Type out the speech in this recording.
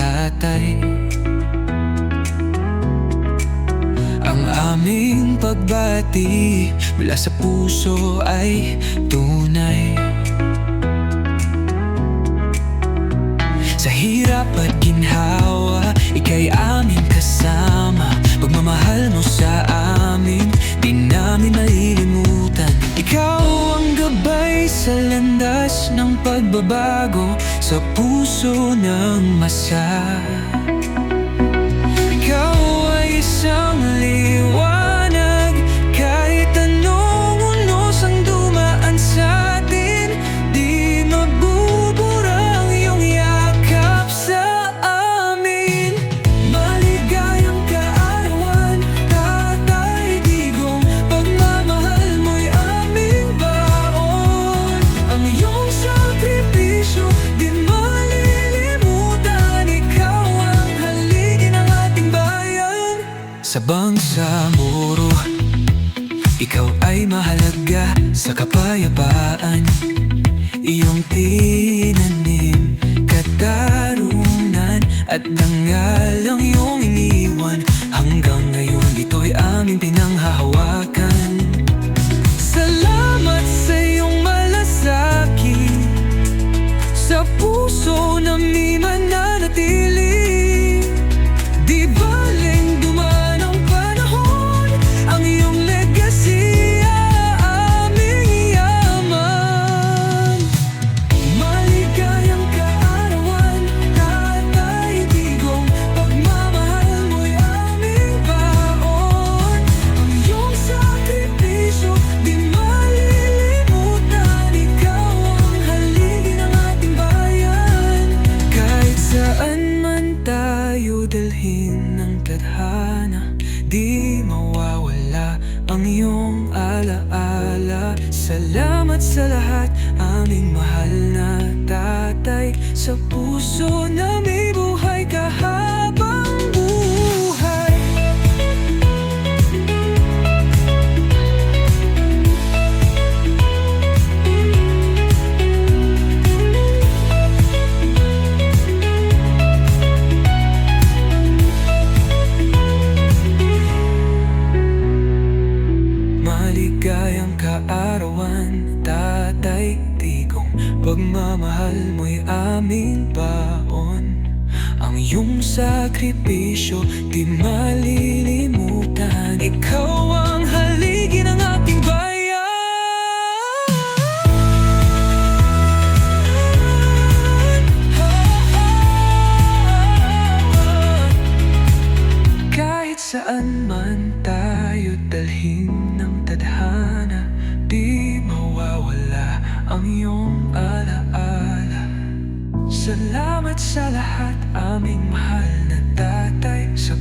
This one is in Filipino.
tatay. Ang aming pagbati mula sa puso ay tunay. Sa hirap at ginhawa, ika'y aming kasama. Pagmamahal mo sa amin, di namin malilimutan. Ikaw ang gabay sa landas ng pagbabago, sa puso ng masa. Ikaw ay isang liwanag, kahit anong unos ang dumaan sa atin, di mabubura ang iyong yakap sa amin. Maligayang kaarawan, Tatay Digong, pagmamahal mo'y aming baon. Ang iyong sakripisyo di malilimutan, ikaw ang haligi ng ating bayan. Sa bangsamoro, ikaw ay mahalaga sa kapayapaan. Iyong tinanim katarungan at dangal ang iyong iniwan. Hanggang ngayon ito'y aming pinanghahawakan. Salamat sa iyong malasakit, sa puso namin mananatili. Di baling dumaan ang panahon, ang iyong legacy aming yaman. Maligayang kaarawan, Tatay Digong, pagmamahal mo'y aming baon. Ang iyong sakripisyo di malilimutan, ikaw ang haligi ng ating bayan. Kahit saan man tayo dalhin ng tadhana, di mawawala ang iyong alaala. Salamat sa lahat, aming mahal na tatay. Sa puso na may buhay kahabang buhay. Maligayang kaarawan, Tatay Digong, pagmamahal mo'y aming baon. Ang iyong sakripisyo di malilimutan, ikaw ang haligi ng ating bayan. Kahit saan man tayo dalhin ng tadhana, di mawawala ang iyong alaala. Salamat sa lahat, aming mahal na tatay. Sa